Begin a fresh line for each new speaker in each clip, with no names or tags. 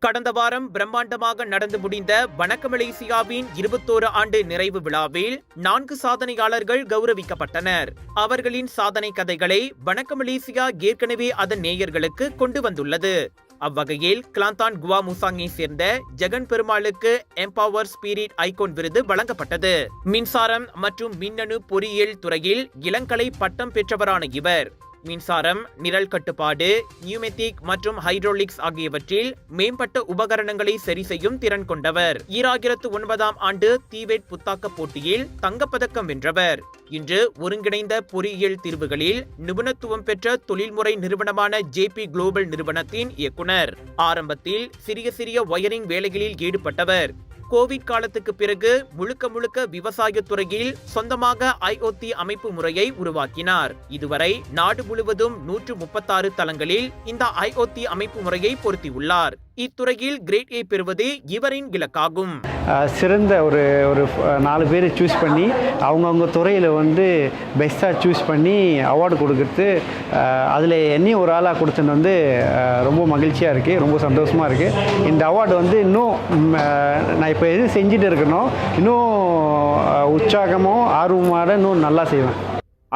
கடந்த வாரம் பிரம்மாண்டமாக நடந்து முடிந்த வணக்க மலேசியாவின் 21 ஆண்டு நிறைவு விழாவில் 4 சாதனையாளர்கள் கௌரவிக்கப்பட்டனர். அவர்களின் சாதனை கதைகளை வணக்க மலேசியா ஏற்கனவே அதன் நேயர்களுக்கு கொண்டு வந்துள்ளது. அவ்வகையில் கிளாந்தான் குவா முசாங்கை சேர்ந்த ஜெகன் பெருமாளுக்கு எம்பவர் ஸ்பிரிட் ஐகோன் விருது வழங்கப்பட்டது. மின்சாரம் மற்றும் மின்னணு பொறியியல் துறையில் இளங்கலை பட்டம் பெற்றவரான இவர் மின்சாரம், நிரல் கட்டுப்பாடு, நியூமெட்டிக் மற்றும் ஹைட்ரோலிக்ஸ் ஆகியவற்றில் மேம்பட்ட உபகரணங்களை சரி செய்யும் திறன் கொண்டவர். 2009 ஆண்டு தீவேட் புத்தாக்க போட்டியில் தங்கப்பதக்கம் வென்றவர். இன்று ஒருங்கிணைந்த பொறியியல் தீர்வுகளில் நிபுணத்துவம் பெற்ற தொழில்முறை நிறுவனமான JP குளோபல் நிறுவனத்தின் இயக்குனர். ஆரம்பத்தில் சிறிய ஒயரிங் வேலைகளில் ஈடுபட்டவர். கோவிட் காலத்துக்கு பிறகு முழுக்க விவசாய துறையில் சொந்தமாக IoT அமைப்பு முறையை உருவாக்கினார். இதுவரை நாடு முழுவதும் 136 தளங்களில் இந்த IoT அமைப்பு முறையை பொருத்தியுள்ளார். இத்துறையில் கிரேட் A பெறுவது இவரின் இலக்காகும்.
சிறந்த ஒரு 4 பேரை சூஸ் பண்ணி அவங்கவுங்க துறையில் பெஸ்ட்டாக சூஸ் பண்ணி அவார்டு கொடுக்குறது, அதில் என்னையும் ஒரு ஆளாக கொடுத்துன்னு ரொம்ப மகிழ்ச்சியாக இருக்குது, ரொம்ப சந்தோஷமாக இருக்குது. இந்த அவார்டு இன்னும் நான் இப்போ எது செஞ்சுட்டு இருக்கனோ இன்னும் உற்சாகமும் ஆர்வமாக இன்னும் நல்லா செய்வேன்.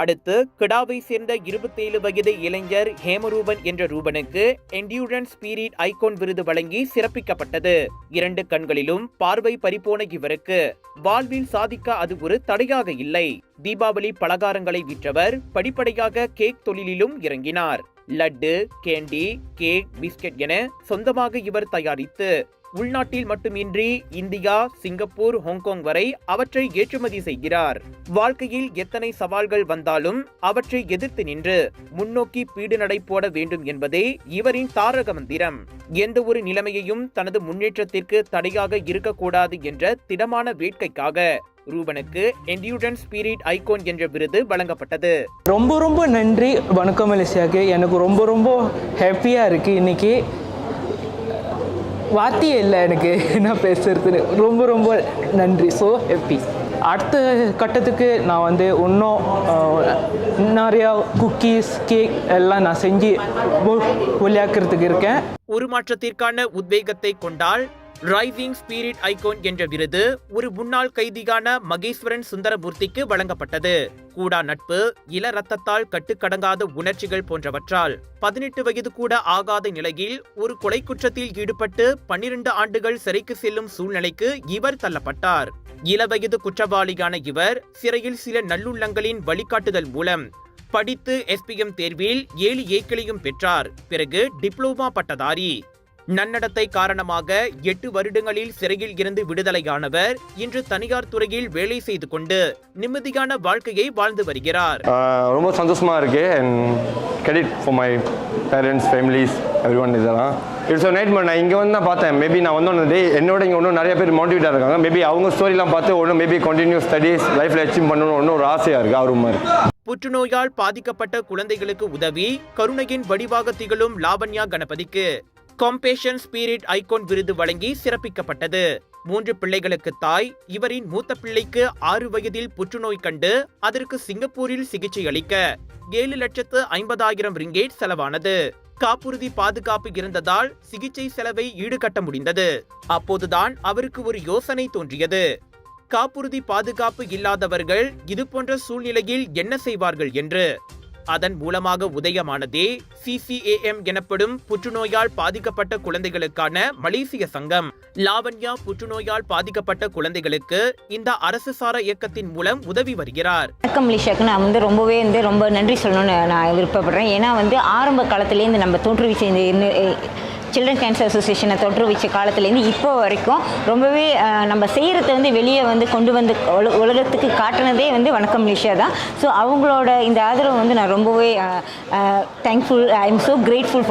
அடுத்து கிடாவை சேர்ந்த 27 வயது இளைஞர் ஹேமரூபன் என்ற ரூபனுக்கு என்டியூரன்ஸ் ஸ்பிரிட் ஐகோன் விருது வழங்கி சிறப்பிக்கப்பட்டது. 2 கண்களிலும் பார்வை பறிபோன இவருக்கு வாழ்வில் சாதிக்க அது ஒரு தடையாக இல்லை. தீபாவளி பலகாரங்களை விற்றவர் படிப்படியாக கேக் தொழிலிலும் இறங்கினார். லட்டு, கேண்டி, கேக், பிஸ்கட் என சொந்தமாக இவர் தயாரித்து உள்நாட்டில் மட்டுமின்றி இந்தியா, சிங்கப்பூர், ஹாங்காங் வரை அவற்றை ஏற்றுமதி செய்கிறார். வாழ்க்கையில் எத்தனை சவால்கள் வந்தாலும் அவற்றை எதிர்த்து நின்று முன்னோக்கி பீடு நடை போட வேண்டும் என்பதே இவரின் தாரக மந்திரம். எந்த ஒரு நிலைமையையும் தனது முன்னேற்றத்திற்கு தடையாக இருக்கக்கூடாது என்ற திடமான வேட்கைக்காக ரூபனுக்கு என்டியூரன்ஸ் ஸ்பிரிட் ஐகோன் என்ற விருது வழங்கப்பட்டது.
ரொம்ப நன்றி வணக்கம் மலேசியாவுக்கு. எனக்கு ரொம்ப ஹாப்பியாக இருக்குது. இன்னைக்கு வார்த்தையே இல்லை எனக்கு என்ன பேசுறதுன்னு. ரொம்ப நன்றி. So happy. அடுத்த கட்டத்துக்கு நான் இன்னும் நிறையா குக்கீஸ், கேக் எல்லாம் நான் செஞ்சு விளையாடுறதுக்கு இருக்கேன்.
உருமாற்றத்திற்கான உத்வேகத்தை கொண்டால் ரைசிங் ஸ்பிரிட் ஐகோன் என்ற விருது ஒரு முன்னாள் கைதியான மகேஸ்வரன் சுந்தரமூர்த்திக்கு வழங்கப்பட்டது. கூடா நட்பு, இள ரத்தத்தால் கட்டுக்கடங்காத உணர்ச்சிகள் போன்றவற்றால் 18 வயது கூட ஆகாத நிலையில் ஒரு கொலை குற்றத்தில் ஈடுபட்டு 12 ஆண்டுகள் சிறைக்கு செல்லும் சூழ்நிலைக்கு இவர் தள்ளப்பட்டார். இளவயது குற்றவாளியான இவர் சிறையில் சில நல்லுள்ளங்களின் வழிகாட்டுதல் மூலம் படித்து SPM தேர்வில் 7 ஏக்களையும் பெற்றார். பிறகு டிப்ளோமா பட்டதாரி. நன்னடத்தை காரணமாக 8 வருடங்களில் சிறையில் இருந்து விடுதலையானவர் இன்று தனியார் துறையில் வேலை செய்து கொண்டு நிம்மதியான வாழ்க்கையை வாழ்ந்து வருகிறார்.
ரொம்ப சந்தோஷமா இருக்கு. Credit for my parents, families, everyone. இதெல்லாம் இட்ஸ் அ நைட். நான் இங்கே தான் பார்த்தேன். மேபி நான் என்னோட இங்கே இன்னும் நிறைய பேர் மோட்டிவேட்டாக இருக்காங்க. மேபி அவங்க ஸ்டோரிலாம் பார்த்து மேபி கண்டினியூ ஸ்டடீஸ் லைஃப்ல அச்சீவ் பண்ணணும் ஒரு ஆசையாக இருக்குது, ஆர்வமாக இருக்குது.
புற்றுநோயால் பாதிக்கப்பட்ட குழந்தைகளுக்கு உதவி கருணையின் வடிவாக திகழும் லாவண்யா கணபதிக்கு காம்பேஷன் ஸ்பிரிட் ஐகோன் விருது வழங்கி சிறப்பிக்கப்பட்டது. 3 பிள்ளைகளுக்கு தாய். இவரின் மூத்த பிள்ளைக்கு 6 வயதில் புற்றுநோய் கண்டு அதற்கு சிங்கப்பூரில் சிகிச்சை அளிக்க 7,50,000 ரிங்கேட் செலவானது. காப்புறுதி பாதுகாப்பு இருந்ததால் சிகிச்சை செலவை ஈடுகட்ட முடிந்தது. அப்போதுதான் அவருக்கு ஒரு யோசனை தோன்றியது. காப்புறுதி பாதுகாப்பு இல்லாதவர்கள் இதுபோன்ற சூழ்நிலையில் என்ன செய்வார்கள் என்று. அதன் மூலமாக உதயமானதே CCAM எனப்படும் புற்றுநோயால் பாதிக்கப்பட்ட குழந்தைகளுக்கான மலேசிய சங்கம். லாவண்யா புற்றுநோயால் பாதிக்கப்பட்ட குழந்தைகளுக்கு இந்த அரசு சாரா இயக்கத்தின் மூலம் உதவி வருகிறார்.
வணக்கம் மலேசியாவுக்கு நான் ரொம்பவே ரொம்ப நன்றி சொல்லணும்னு நான் விருப்பப்படுறேன். ஏன்னா ஆரம்ப காலத்திலேருந்து நம்ம தோற்றுவிச்ச இந்த சில்ட்ரன் கேன்சர் அசோசியேஷனை தோற்றுவிச்ச காலத்துலேருந்து இப்போ வரைக்கும் ரொம்பவே நம்ம செய்கிறத வெளியே கொண்டு வந்து உலகத்துக்கு காட்டினதே வணக்கம் மலேசியா தான். ஸோ அவங்களோட இந்த ஆதரவு நான் ரொம்பவே thankful. I am so grateful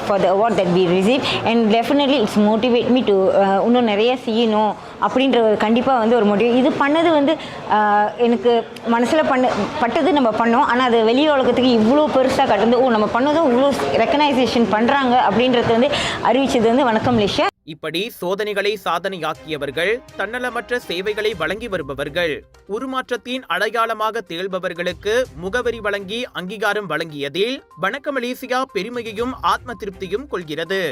for the award that we receive and definitely it's motivate me to இன்னும் நிறைய செய்யணும் அப்படின்ற கண்டிப்பாக ஒரு மோட்டிவ். இது பண்ணது எனக்கு மனசில் பட்டது நம்ம பண்ணோம். ஆனால் அது வெளி உலகத்துக்கு இவ்வளோ பெருசாக கட்டுறது நம்ம பண்ணதும் இவ்வளோ ரெக்கனைசேஷன் பண்ணுறாங்க அப்படின்றது அறிவிச்சது வணக்கம் மலேசியா.
இப்படி சோதனைகளை சாதனையாக்கியவர்கள், தன்னலமற்ற சேவைகளை வழங்கி வருபவர்கள், உருமாற்றத்தின் அடையாளமாக திகழ்பவர்களுக்கு முகவரி வழங்கி அங்கீகாரம் வழங்கியதில் வணக்க மலேசியா பெருமையையும் ஆத்ம திருப்தியும் கொள்கிறது.